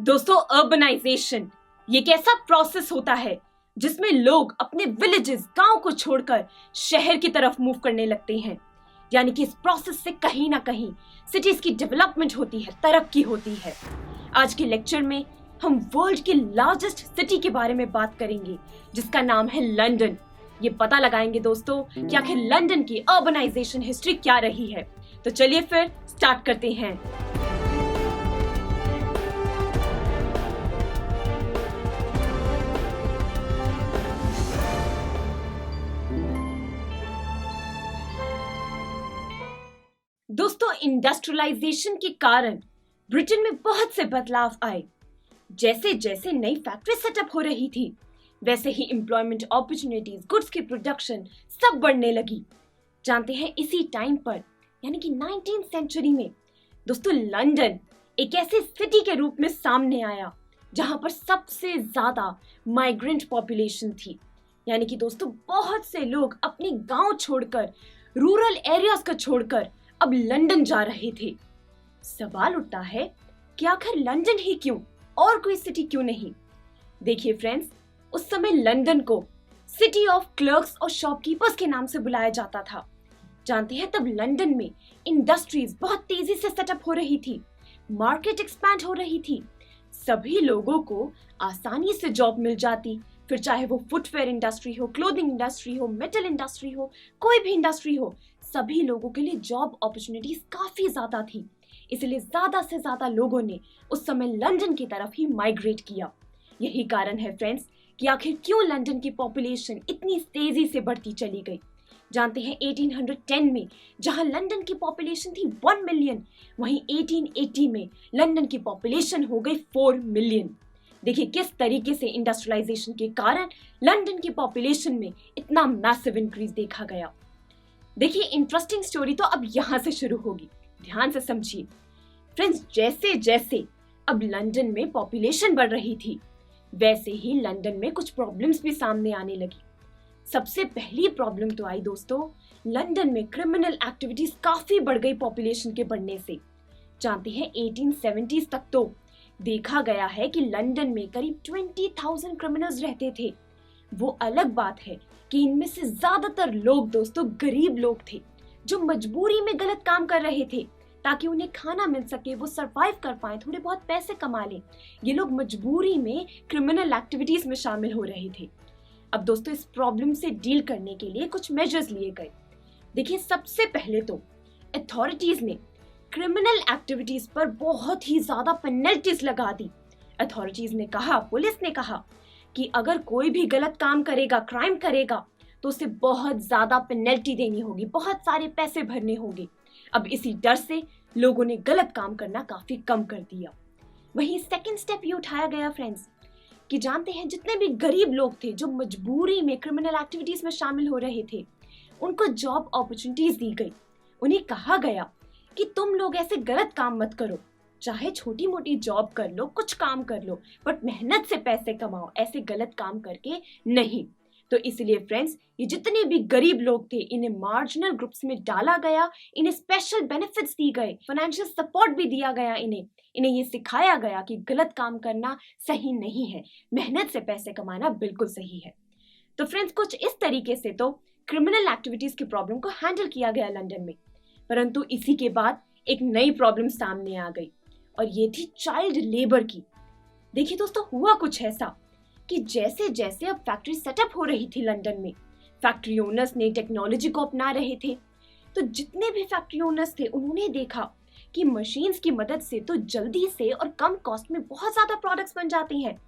दोस्तों, अर्बनाइजेशन ये एक ऐसा प्रोसेस होता है जिसमें लोग अपने विलेजेस, गांव को छोड़कर शहर की तरफ मूव करने लगते हैं। यानी कि इस प्रोसेस से कहीं ना कहीं सिटीज की डेवलपमेंट होती है, तरक्की होती है। आज के लेक्चर में हम वर्ल्ड की लार्जेस्ट सिटी के बारे में बात करेंगे जिसका नाम है लंदन। ये पता लगाएंगे दोस्तों कि आखिर लंदन की अर्बनाइजेशन हिस्ट्री क्या रही है। तो चलिए फिर स्टार्ट करते हैं। दोस्तों, इंडस्ट्रियलाइजेशन के कारण ब्रिटेन में बहुत से बदलाव आए। जैसे जैसे नई फैक्ट्री सेटअप हो रही थी, वैसे ही एम्प्लॉयमेंट अपॉर्चुनिटीज, गुड्स की प्रोडक्शन सब बढ़ने लगी। जानते हैं इसी टाइम पर यानी कि 19th सेंचुरी में दोस्तों लंदन एक ऐसी सिटी के रूप में सामने आया जहां पर सबसे ज्यादा माइग्रेंट पॉपुलेशन थी। यानी कि दोस्तों बहुत से लोग अपने गांव छोड़कर, रूरल एरियाज को छोड़कर अब लंदन जा रहे थे। सवाल उठता है कि आखिर लंदन ही क्यों, और कोई सिटी क्यों नहीं? देखिए फ्रेंड्स, उस समय लंदन को सिटी ऑफ क्लर्क्स और शॉपकीपर्स के नाम से बुलाया जाता था। जानते हैं तब लंदन में इंडस्ट्रीज बहुत तेजी से सेटअप हो रही थी, मार्केट एक्सपैंड हो रही थी, सभी लोगों को आसानी से जॉब मिल जाती, फिर चाहे वो फुटवेयर इंडस्ट्री हो, क्लोथिंग इंडस्ट्री हो, मेटल इंडस्ट्री हो, कोई भी इंडस्ट्री हो, सभी लोगों के लिए जॉब अपॉर्चुनिटीज काफी ज्यादा थी। इसलिए ज्यादा से ज्यादा लोगों ने उस समय लंदन की तरफ ही माइग्रेट किया। यही कारण है फ्रेंड्स कि आखिर क्यों लंदन की पॉपुलेशन इतनी तेजी से बढ़ती चली गई। जानते हैं 1810 में जहां लंदन की पॉपुलेशन थी 1 मिलियन, वहीं 1880 में लंदन की पॉपुलेशन हो गई 4 मिलियन। देखिए किस तरीके से इंडस्ट्रियलाइजेशन के कारण लंदन की पॉपुलेशन में इतना मैसिव इंक्रीज देखा गया। देखिए इंटरेस्टिंग स्टोरी तो अब यहाँ से शुरू होगी, ध्यान से समझिए फ्रेंड्स। जैसे जैसे अब लंदन में पॉपुलेशन बढ़ रही थी, वैसे ही लंदन में कुछ प्रॉब्लम्स भी सामने आने लगी। सबसे पहली प्रॉब्लम तो आई दोस्तों, लंदन में क्रिमिनल एक्टिविटीज काफी बढ़ गई पॉपुलेशन के बढ़ने से। जानते हैं 1870s तक तो देखा गया है कि लंदन में करीब 20,000 क्रिमिनल्स रहते थे। वो अलग बात है कि इनमें से ज्यादातर लोग दोस्तों गरीब लोग थे जो मजबूरी में गलत काम कर रहे थे ताकि उन्हें खाना मिल सके, वो सरवाइव कर पाए, थोड़े बहुत पैसे कमा लें। ये लोग मजबूरी में क्रिमिनल एक्टिविटीज में शामिल हो रहे थे। अब दोस्तों इस प्रॉब्लम से डील करने के लिए कुछ मेजर्स लिए गए। देखिए सबसे पहले तो अथॉरिटीज ने क्रिमिनल एक्टिविटीज पर बहुत ही ज्यादा पेनल्टीज लगा दी। अथॉरिटीज ने कहा, पुलिस ने कहा कि अगर कोई भी गलत काम करेगा, क्राइम करेगा, तो उसे बहुत ज्यादा पेनल्टी देनी होगी, बहुत सारे पैसे भरने होंगे। अब इसी डर से लोगों ने गलत काम करना काफी कम कर दिया। वहीं सेकंड स्टेप ये उठाया गया फ्रेंड्स कि जानते हैं जितने भी गरीब लोग थे जो मजबूरी में क्रिमिनल एक्टिविटीज में शामिल हो रहे थे, उनको जॉब अपॉर्चुनिटीज दी गई। उन्हें कहा गया कि तुम लोग ऐसे गलत काम मत करो, चाहे छोटी मोटी जॉब कर लो, कुछ काम कर लो, बट मेहनत से पैसे कमाओ, ऐसे गलत काम करके नहीं। तो इसलिए फ्रेंड्स ये जितने भी गरीब लोग थे इन्हें मार्जिनल ग्रुप्स में डाला गया, इन्हें स्पेशल बेनिफिट्स दी गए, फाइनेंशियल सपोर्ट भी दिया गया। इन्हें ये सिखाया गया कि गलत काम करना सही नहीं है, मेहनत से पैसे कमाना बिल्कुल सही है। तो फ्रेंड्स कुछ इस तरीके से तो क्रिमिनल एक्टिविटीज की प्रॉब्लम को हैंडल किया गया लंदन में। परंतु इसी के बाद एक नई प्रॉब्लम सामने आ गई और ये थी चाइल्ड लेबर की। देखिए दोस्तों हुआ कुछ ऐसा कि जैसे जैसे अब फैक्ट्री सेटअप हो रही थी लंदन में, फैक्ट्री ओनर्स नई टेक्नोलॉजी को अपना रहे थे। तो जितने भी फैक्ट्री ओनर्स थे उन्होंने देखा कि मशीन्स की मदद से तो जल्दी से और कम कॉस्ट में बहुत ज्यादा प्रोडक्ट्स बन जाते हैं।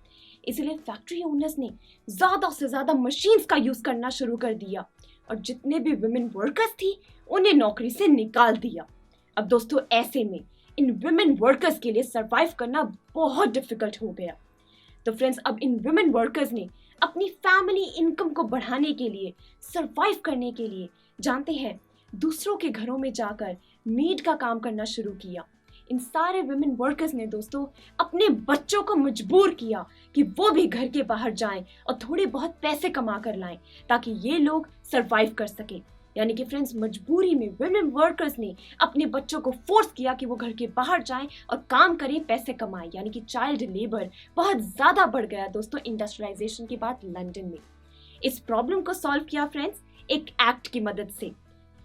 इसलिए फैक्ट्री ओनर्स ने ज्यादा से ज्यादा मशीन्स का यूज करना शुरू कर दिया और जितने भी वुमेन वर्कर्स थी उन्हें नौकरी से निकाल दिया। अब दोस्तों ऐसे में इन वुमेन वर्कर्स के लिए सरवाइव करना बहुत डिफिकल्ट हो गया। तो फ्रेंड्स अब इन वुमेन वर्कर्स ने अपनी फैमिली इनकम को बढ़ाने के लिए, सरवाइव करने के लिए, जानते हैं दूसरों के घरों में जाकर मेड का काम करना शुरू किया। इन सारे वुमेन वर्कर्स ने दोस्तों अपने बच्चों को मजबूर किया कि वो भी घर के बाहर जाएं और थोड़े बहुत पैसे कमा कर लाएं ताकि ये लोग सरवाइव कर सके। यानी कि फ्रेंड्स मजबूरी में वुमेन वर्कर्स ने अपने बच्चों को फोर्स किया कि वो घर के बाहर जाएं और काम करें, पैसे कमाएं, यानी कि चाइल्ड लेबर बहुत ज्यादा बढ़ गया दोस्तों इंडस्ट्रियलाइजेशन के बाद लंदन में। इस प्रॉब्लम को सॉल्व किया फ्रेंड्स एक एक्ट की मदद से।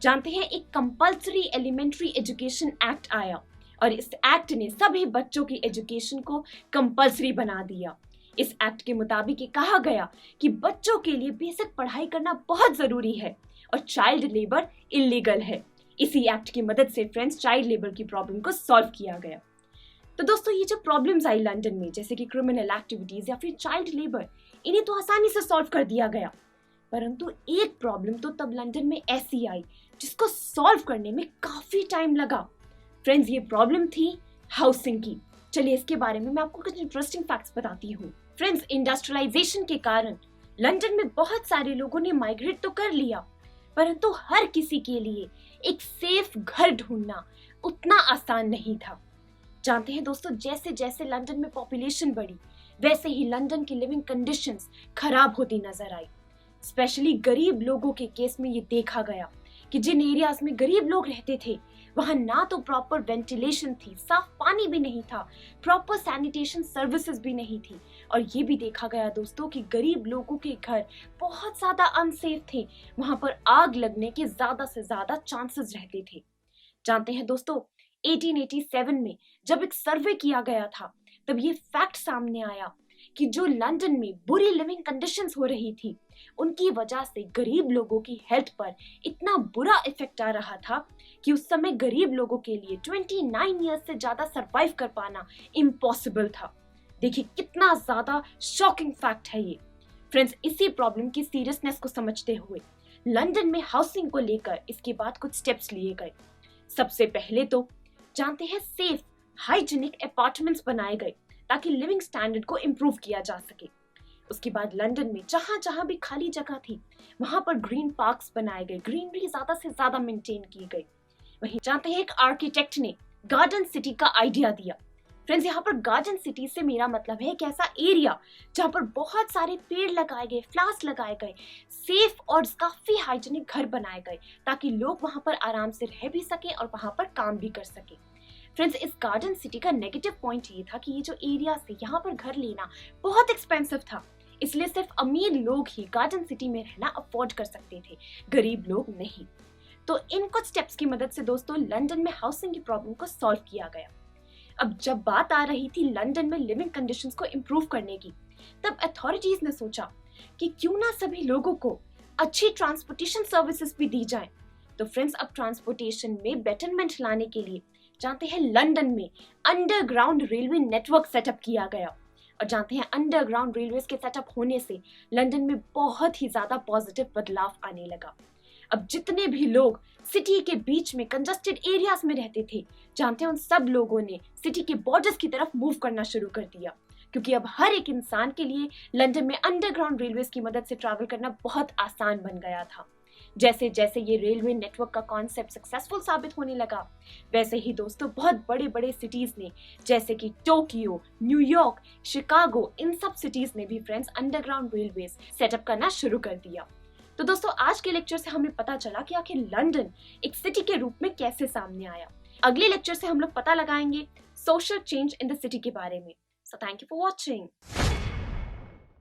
जानते हैं, एक कंपल्सरी एलिमेंट्री एजुकेशन एक्ट आया और इस एक्ट ने सभी बच्चों की एजुकेशन को कंपल्सरी बना दिया। इस एक्ट के मुताबिक ये कहा गया कि बच्चों के लिए बेसिक पढ़ाई करना बहुत जरूरी है और चाइल्ड लेबर इलीगल है। इसी एक्ट की मदद से फ्रेंड्स चाइल्ड लेबर की प्रॉब्लम को सॉल्व किया गया। तो दोस्तों ये जो प्रॉब्लम्स आई लंदन में, जैसे कि क्रिमिनल एक्टिविटीज या फिर चाइल्ड लेबर, इन्हें तो आसानी से सॉल्व कर दिया गया, परंतु एक प्रॉब्लम तो तब लंदन में ऐसी आई जिसको सॉल्व करने में काफी टाइम लगा। फ्रेंड्स ये प्रॉब्लम थी हाउसिंग की। चलिए इसके बारे में मैं आपको कुछ इंटरेस्टिंग फैक्ट्स बताती हूँ। फ्रेंड्स इंडस्ट्रियलाइजेशन के कारण लंदन में बहुत सारे लोगों ने माइग्रेट तो कर लिया, परंतु हर किसी के लिए एक सेफ घर ढूंढना उतना आसान नहीं था। जानते हैं दोस्तों, जैसे जैसे लंदन में पॉपुलेशन बढ़ी वैसे ही लंदन की लिविंग कंडीशंस खराब होती नजर आई। स्पेशली गरीब लोगों के केस में ये देखा गया कि जिन एरियाज में गरीब लोग रहते थे वहां ना तो प्रॉपर वेंटिलेशन थी, साफ पानी भी नहीं था, प्रॉपर सैनिटेशन सर्विसेज भी नहीं थी, और ये भी देखा गया दोस्तों कि गरीब लोगों के घर बहुत ज्यादा अनसेफ थे, वहां पर आग लगने के ज्यादा से ज्यादा चांसेस रहते थे। जानते हैं दोस्तों, 1887 में जब एक सर्वे किया गया था तब ये फैक्ट सामने आया कि जो लंदन में बुरी लिविंग कंडीशंस हो रही थी उनकी वजह से गरीब लोगों की हेल्थ पर इतना बुरा इफेक्ट आ रहा था कि उस समय गरीब लोगों के लिए 29 ईयर्स से ज्यादा सरवाइव कर पाना इम्पॉसिबल था। देखिए कितना ज्यादा शॉकिंग फैक्ट है ये। फ्रेंड्स इसी प्रॉब्लम की सीरियसनेस को समझते हुए लंदन में हाउसिंग को लेकर इसके बाद कुछ स्टेप्स लिए गए। सबसे पहले तो जानते हैं सेफ हाइजीनिक अपार्टमेंट्स बनाए गए ताकि लिविंग स्टैंडर्ड को इम्प्रूव किया जा सके। उसके बाद लंदन में जहां जहां भी खाली जगह थी वहां पर ग्रीन पार्क्स बनाए गए, ग्रीनरी ज्यादा से ज्यादा मेंटेन की गई। वहीं जानते हैं एक आर्किटेक्ट ने गार्डन सिटी का आइडिया दिया। फ्रेंड्स यहाँ पर गार्डन सिटी से मेरा मतलब है एक ऐसा एरिया जहाँ पर बहुत सारे पेड़ लगाए गए, फ्लावर्स लगाए गए, सेफ और काफी हाइजीनिक घर बनाए गए ताकि लोग वहां पर आराम से रह भी सके और वहां पर काम भी कर सके। फ्रेंड्स इस गार्डन सिटी का नेगेटिव पॉइंट ये था कि ये जो एरिया थे यहाँ पर घर लेना बहुत एक्सपेंसिव था, इसलिए सिर्फ अमीर लोग ही गार्डन सिटी में रहना अफोर्ड कर सकते थे, गरीब लोग नहीं। तो इन कुछ स्टेप्स की मदद से दोस्तों लंदन में हाउसिंग की प्रॉब्लम को सॉल्व किया गया। अब जब बात आ रही थी लंदन में लिविंग कंडीशंस को इम्प्रूव करने की, तब अथॉरिटीज ने सोचा कि क्यों ना सभी लोगों को अच्छी ट्रांसपोर्टेशन सर्विसेज भी दी जाए। तो फ्रेंड्स अब ट्रांसपोर्टेशन में बेटरमेंट लाने के लिए जानते हैं लंदन में अंडरग्राउंड रेलवे नेटवर्क सेटअप किया गया। और जानते हैं अंडरग्राउंड रेलवेज के सेटअप होने से लंदन में बहुत ही ज्यादा पॉजिटिव बदलाव आने लगा। अब जितने भी लोग सिटी के बीच में कंजस्टेड एरियाज में रहते थे, जानते हैं उन सब लोगों ने सिटी के बॉर्डर्स की तरफ मूव करना शुरू कर दिया, क्योंकि अब हर एक इंसान के लिए लंदन में अंडरग्राउंड रेलवेज की मदद से ट्रैवल करना बहुत आसान बन गया था। जैसे जैसे ये रेलवे नेटवर्क का कॉन्सेप्ट सक्सेसफुल साबित होने लगा, वैसे ही दोस्तों बहुत बड़े बड़े सिटीज ने जैसे कि टोक्यो, न्यूयॉर्क, शिकागो, इन सब सिटीज ने भी फ्रेंड्स अंडरग्राउंड रेलवेज सेटअप करना शुरू कर दिया। तो दोस्तों आज के लेक्चर से हमें पता चला कि आखिर लंदन एक सिटी के रूप में कैसे सामने आया। अगले लेक्चर से हम लोग पता लगाएंगे social change in the city के बारे में। So thank you for watching.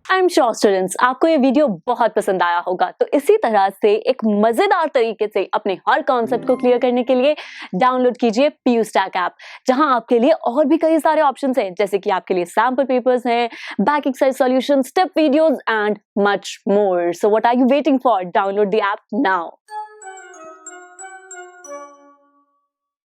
I am sure students आपको ये वीडियो बहुत पसंद आया होगा। तो इसी तरह से एक मजेदार तरीके से अपने हर कॉन्सेप्ट को क्लियर करने के लिए डाउनलोड कीजिए PU Stack ऐप, जहां आपके लिए और भी कई सारे ऑप्शंस हैं, जैसे कि आपके लिए सैंपल पेपर्स हैं, back exercise solutions, step videos and much more. So what are you waiting for? Download the app now.